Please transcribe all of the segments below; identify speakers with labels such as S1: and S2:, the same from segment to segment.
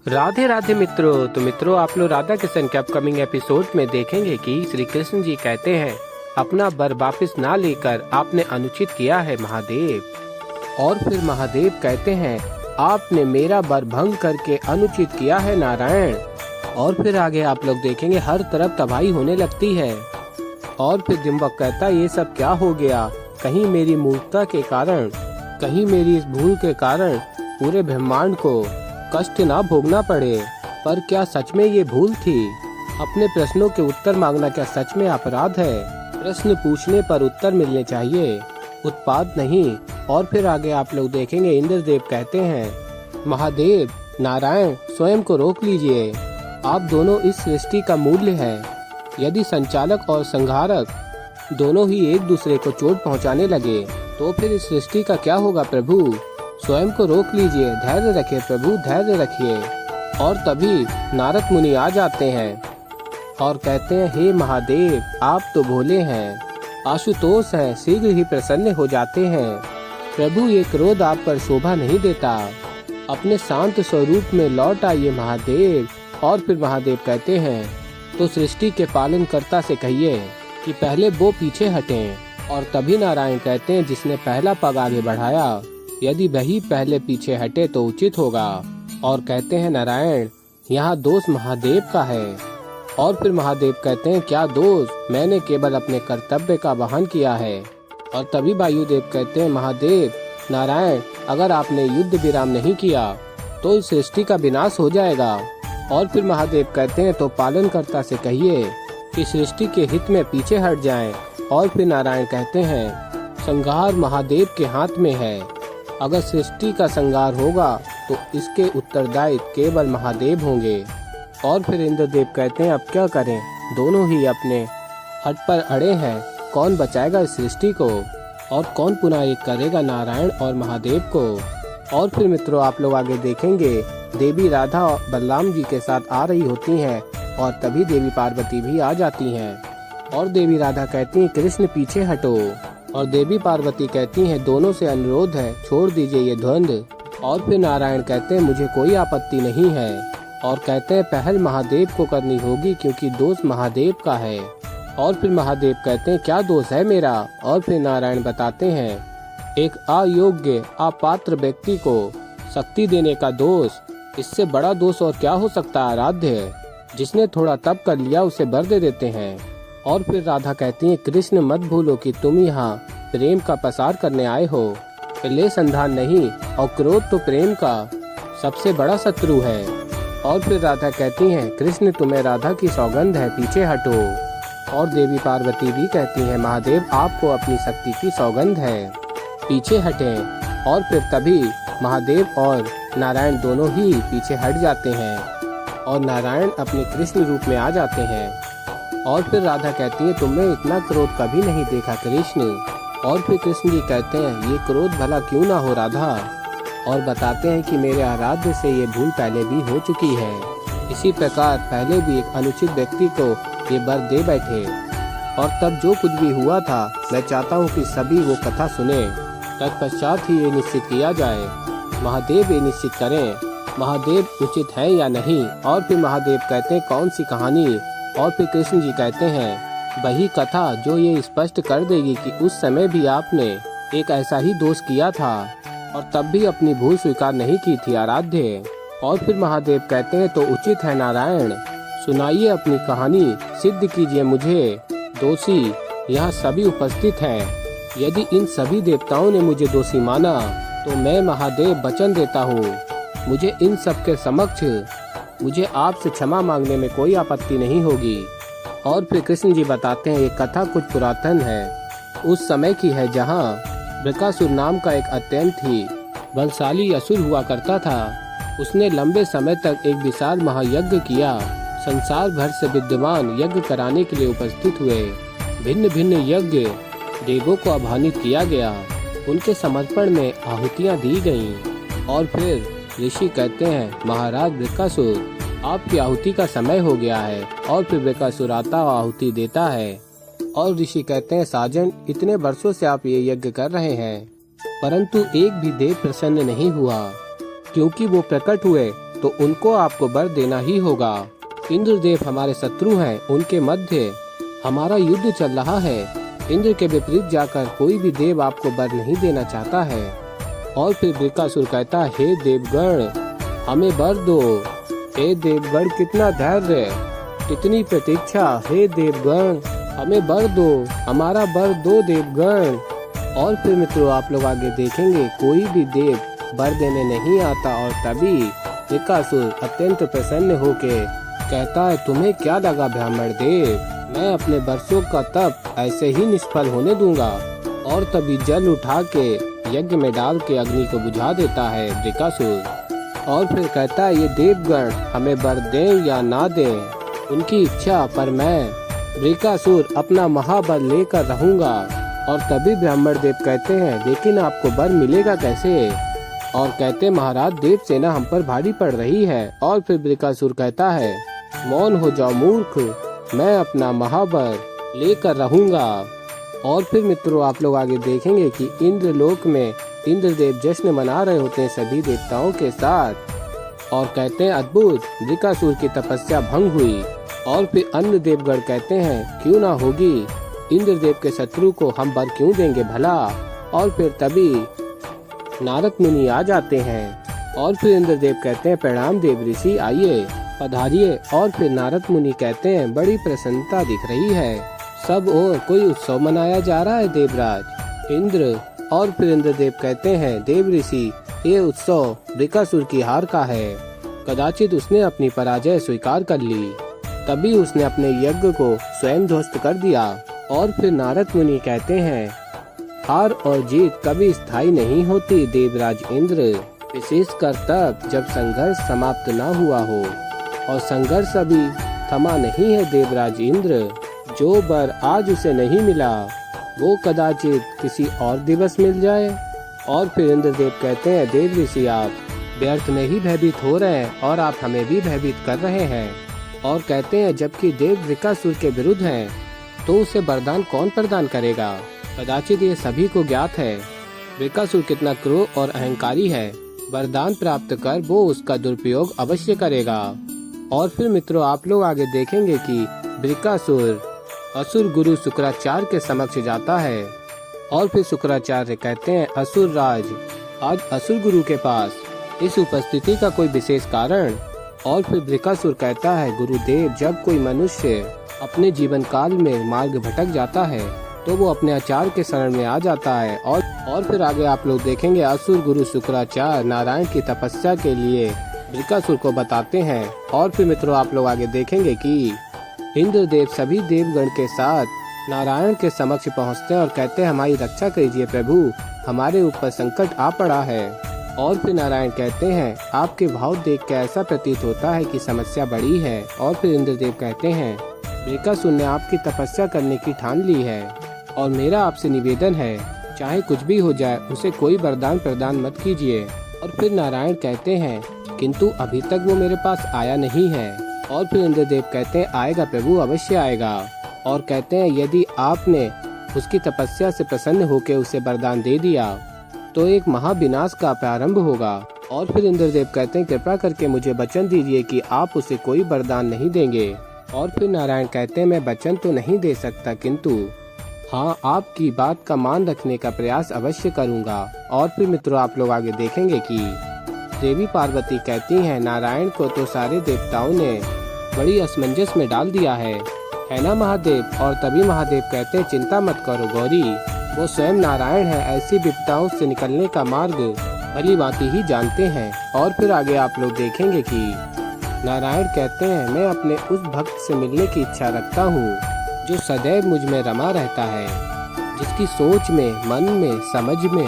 S1: राधे राधे मित्रों। तो मित्रों, आप लोग राधा किशन के अपकमिंग एपिसोड में देखेंगे कि श्री कृष्ण जी कहते हैं अपना वर वापिस ना लेकर आपने अनुचित किया है महादेव। और फिर महादेव कहते हैं आपने मेरा वर भंग करके अनुचित किया है नारायण। और फिर आगे आप लोग देखेंगे हर तरफ तबाही होने लगती है। और फिर दिम्बक कहता ये सब क्या हो गया, कहीं मेरी मूर्खता के कारण, कहीं मेरी इस भूल के कारण पूरे ब्रह्मांड को कष्ट ना भोगना पड़े। पर क्या सच में ये भूल थी? अपने प्रश्नों के उत्तर मांगना क्या सच में अपराध है? प्रश्न पूछने पर उत्तर मिलने चाहिए, उत्पाद नहीं। और फिर आगे आप लोग देखेंगे इंद्रदेव कहते हैं महादेव नारायण स्वयं को रोक लीजिए, आप दोनों इस सृष्टि का मूल्य है। यदि संचालक और संहारक दोनों ही एक दूसरे को चोट पहुंचाने लगे तो फिर इस सृष्टि का क्या होगा प्रभु? स्वयं को रोक लीजिए, धैर्य रखिए प्रभु, धैर्य रखिए। और तभी नारद मुनि आ जाते हैं और कहते हैं हे महादेव आप तो भोले हैं, आशुतोष हैं, शीघ्र ही प्रसन्न हो जाते हैं। प्रभु ये क्रोध आप पर शोभा नहीं देता, अपने शांत स्वरूप में लौट आइए महादेव। और फिर महादेव कहते हैं तो सृष्टि के पालनकर्ता से कहिए कि पहले वो पीछे हटें। और तभी नारायण कहते हैं जिसने पहला पग आगे बढ़ाया यदि वही पहले पीछे हटे तो उचित होगा। और कहते हैं नारायण यहाँ दोष महादेव का है। और फिर महादेव कहते हैं क्या दोष, मैंने केवल अपने कर्तव्य का वहन किया है। और तभी वायुदेव कहते हैं महादेव नारायण अगर आपने युद्ध विराम नहीं किया तो इस सृष्टि का विनाश हो जाएगा। और फिर महादेव कहते हैं तो पालनकर्ता से कहिए कि सृष्टि के हित में पीछे हट जाएं। और फिर नारायण कहते हैं संहार महादेव के हाथ में है, अगर सृष्टि का संहार होगा तो इसके उत्तरदायी केवल महादेव होंगे। और फिर इंद्रदेव कहते हैं अब क्या करें, दोनों ही अपने हट पर अड़े हैं, कौन बचाएगा इस सृष्टि को और कौन पुनः एक करेगा नारायण और महादेव को। और फिर मित्रों आप लोग आगे देखेंगे देवी राधा और बलराम जी के साथ आ रही होती हैं और तभी देवी पार्वती भी आ जाती हैं। और देवी राधा कहती हैं कृष्ण पीछे हटो। और देवी पार्वती कहती हैं दोनों से अनुरोध है छोड़ दीजिए ये द्वंद। और फिर नारायण कहते हैं मुझे कोई आपत्ति नहीं है। और कहते हैं पहल महादेव को करनी होगी क्योंकि दोष महादेव का है। और फिर महादेव कहते हैं क्या दोष है मेरा? और फिर नारायण बताते हैं एक अयोग्य अपात्र व्यक्ति को शक्ति देने का दोष, इससे बड़ा दोष और क्या हो सकता है आराध्य? जिसने थोड़ा तप कर लिया उसे वर दे देते हैं। और फिर राधा कहती है कृष्ण मत भूलो कि तुम यहाँ प्रेम का प्रसार करने आए हो, ले संधान नहीं। और क्रोध तो प्रेम का सबसे बड़ा शत्रु है। और फिर राधा कहती हैं कृष्ण तुम्हें राधा की सौगंध है, पीछे हटो। और देवी पार्वती भी कहती हैं महादेव आपको अपनी शक्ति की सौगंध है, पीछे हटें। और फिर तभी महादेव और नारायण दोनों ही पीछे हट जाते हैं और नारायण अपने कृष्ण रूप में आ जाते हैं। और फिर राधा कहती है तुमने इतना क्रोध कभी नहीं देखा कृष्ण। और फिर कृष्ण जी कहते हैं ये क्रोध भला क्यों ना हो राधा। और बताते हैं कि मेरे आराध्य से ये भूल पहले भी हो चुकी है, इसी प्रकार पहले भी एक अनुचित व्यक्ति को ये वर दे बैठे। और तब जो कुछ भी हुआ था मैं चाहता हूँ कि सभी वो कथा सुने, तत्पश्चात ही ये निश्चित किया जाए, महादेव ये निश्चित करें महादेव उचित है या नहीं। और फिर महादेव कहते हैं कौन सी कहानी? और फिर कृष्ण जी कहते हैं वही कथा जो ये स्पष्ट कर देगी कि उस समय भी आपने एक ऐसा ही दोष किया था और तब भी अपनी भूल स्वीकार नहीं की थी आराध्य। और फिर महादेव कहते हैं तो उचित है नारायण, सुनाइए अपनी कहानी, सिद्ध कीजिए मुझे दोषी, यहाँ सभी उपस्थित हैं। यदि इन सभी देवताओं ने मुझे दोषी माना तो मैं महादेव वचन देता हूँ मुझे इन सब के समक्ष मुझे आपसे क्षमा मांगने में कोई आपत्ति नहीं होगी। और फिर कृष्ण जी बताते हैं ये कथा कुछ पुरातन है, उस समय की है जहाँ बृकासुर नाम का एक अत्यंत ही बलशाली असुर हुआ करता था। उसने लंबे समय तक एक विशाल महायज्ञ किया, संसार भर से विद्वान यज्ञ कराने के लिए उपस्थित हुए। भिन्न भिन्न यज्ञ देवों को आह्वानित किया गया, उनके समर्पण में आहुतियाँ दी गईं। और फिर ऋषि कहते हैं महाराज बृकासुर आपकी आहुति का समय हो गया है। और फिर बृकासुर आता और आहुति देता है। और ऋषि कहते हैं साजन इतने वर्षों से आप ये यज्ञ कर रहे हैं परंतु एक भी देव प्रसन्न नहीं हुआ, क्योंकि वो प्रकट हुए तो उनको आपको वर देना ही होगा। इंद्रदेव हमारे शत्रु हैं, उनके मध्य हमारा युद्ध चल रहा है। इंद्र के विपरीत जाकर कोई भी देव आपको वर नहीं देना चाहता है। और फिर वृकासुर कहता, हे देवगण हमें वर दो। हे देवगण कितना धैर्य, कितनी प्रतीक्षा। हे देवगण हमें वर दो, हमारा वर दो देवगण। और फिर मित्रों आप लोग आगे देखेंगे कोई भी देव वर देने नहीं आता और तभी वृकासुर अत्यंत प्रसन्न होके कहता है, तुम्हें क्या लगा ब्राह्मण देव, मैं अपने वर्षों का तप ऐसे ही निष्फल होने दूंगा। और तभी जल उठा के यज्ञ में डाल के अग्नि को बुझा देता है वृकासुर। और फिर कहता है, ये देवगण हमें वर दें या ना दें उनकी इच्छा, पर मैं वृकासुर अपना महाबल लेकर रहूंगा। और तभी ब्राह्मण देव कहते हैं, लेकिन आपको वर मिलेगा कैसे? और कहते, महाराज देव सेना हम पर भारी पड़ रही है। और फिर वृकासुर कहता है, मौन हो जाओ मूर्ख, मैं अपना महाबल लेकर रहूंगा। और फिर मित्रों आप लोग आगे देखेंगे कि इंद्रलोक में इंद्रदेव जश्न मना रहे होते हैं सभी देवताओं के साथ। और कहते हैं, अद्भुत, वृकासुर की तपस्या भंग हुई। और फिर अन्य देवगण कहते हैं, क्यों ना होगी, इंद्रदेव के शत्रु को हम वर क्यों देंगे भला। और फिर तभी नारद मुनि आ जाते हैं। और फिर इंद्रदेव कहते हैं, प्रणाम देव ऋषि, आइए पधारिए। और फिर नारद मुनि कहते हैं, बड़ी प्रसन्नता दिख रही है, सब ओर कोई उत्सव मनाया जा रहा है देवराज इंद्र। और फिर इंद्रदेव कहते हैं, देव ऋषि ये उत्सव वृकासुर की हार का है, कदाचित उसने अपनी पराजय स्वीकार कर ली, तभी उसने अपने यज्ञ को स्वयं ध्वस्त कर दिया। और फिर नारद मुनि कहते हैं, हार और जीत कभी स्थायी नहीं होती देवराज इंद्र, विशेषकर तब जब संघर्ष समाप्त न हुआ हो। और संघर्ष अभी थमा नहीं है देवराज इंद्र, जो वर आज उसे नहीं मिला वो कदाचित किसी और दिवस मिल जाए। और फिर इंद्रदेव कहते हैं, देव ऋषि आप व्यर्थ में ही भयभीत हो रहे हैं और आप हमें भी भयभीत कर रहे हैं। और कहते हैं, जबकि देव वृकासुर के विरुद्ध हैं तो उसे वरदान कौन प्रदान करेगा, कदाचित ये सभी को ज्ञात है वृकासुर कितना क्रूर और अहंकारी है, वरदान प्राप्त कर वो उसका दुरुपयोग अवश्य करेगा। और फिर मित्रों आप लोग आगे देखेंगे कि वृकासुर असुर गुरु शुक्राचार्य के समक्ष जाता है। और फिर शुक्राचार्य कहते हैं, असुर राज आज असुर गुरु के पास इस उपस्थिति का कोई विशेष कारण। और फिर वृकासुर कहता है, गुरुदेव जब कोई मनुष्य अपने जीवन काल में मार्ग भटक जाता है तो वो अपने आचार्य के शरण में आ जाता है। और फिर आगे आप लोग देखेंगे असुर गुरु शुक्राचार्य नारायण की तपस्या के लिए वृकासुर को बताते हैं। और फिर मित्रों आप लोग आगे देखेंगे कि इंद्रदेव सभी देवगण के साथ नारायण के समक्ष पहुंचते हैं और कहते हैं, हमारी रक्षा कीजिए प्रभु, हमारे ऊपर संकट आ पड़ा है। और फिर नारायण कहते हैं, आपके भाव देख के ऐसा प्रतीत होता है कि समस्या बड़ी है। और फिर इंद्रदेव कहते हैं, वृकासुर ने आपकी तपस्या करने की ठान ली है और मेरा आपसे निवेदन है, चाहे कुछ भी हो जाए उसे कोई वरदान प्रदान मत कीजिए। और फिर नारायण कहते हैं, किंतु अभी तक वो मेरे पास आया नहीं है। और फिर इंद्रदेव कहते हैं, आएगा प्रभु, अवश्य आएगा। और कहते हैं, यदि आपने उसकी तपस्या से प्रसन्न होकर उसे वरदान दे दिया तो एक महाविनाश का प्रारंभ होगा। और फिर इंद्रदेव कहते हैं, कृपा करके मुझे वचन दीजिए कि आप उसे कोई वरदान नहीं देंगे। और फिर नारायण कहते हैं, मैं वचन तो नहीं दे सकता, किंतु हाँ आपकी बात का मान रखने का प्रयास अवश्य करूँगा। और फिर मित्रों आप लोग आगे देखेंगे कि देवी पार्वती कहती हैं, नारायण को तो सारे देवताओं ने बड़ी असमंजस में डाल दिया है ना महादेव। और तभी महादेव कहते हैं, चिंता मत करो गौरी, वो स्वयं नारायण है, ऐसी विपदाओं से निकलने का मार्ग भली भांति ही जानते हैं। और फिर आगे आप लोग देखेंगे कि नारायण कहते हैं, मैं अपने उस भक्त से मिलने की इच्छा रखता हूँ जो सदैव मुझ में रमा रहता है, जिसकी सोच में, मन में, समझ में,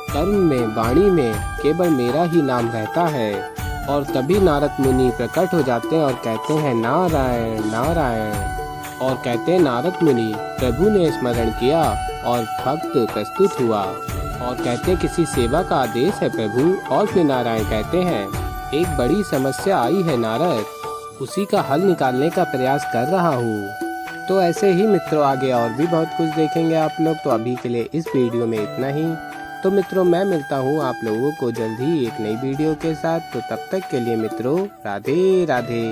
S1: कर्म में, वाणी में केवल मेरा ही नाम रहता है। और तभी नारद मुनि प्रकट हो जाते हैं और कहते हैं, नारायण नारायण। और कहते हैं, नारद मुनि प्रभु ने स्मरण किया और भक्त प्रस्तुत हुआ। और कहते हैं, किसी सेवा का आदेश है प्रभु। और फिर नारायण कहते हैं, एक बड़ी समस्या आई है नारद, उसी का हल निकालने का प्रयास कर रहा हूँ। तो ऐसे ही मित्रों आगे और भी बहुत कुछ देखेंगे आप लोग। तो अभी के लिए इस वीडियो में इतना ही। तो मित्रों मैं मिलता हूँ आप लोगों को जल्द ही एक नई वीडियो के साथ। तो तब तक के लिए मित्रों राधे राधे।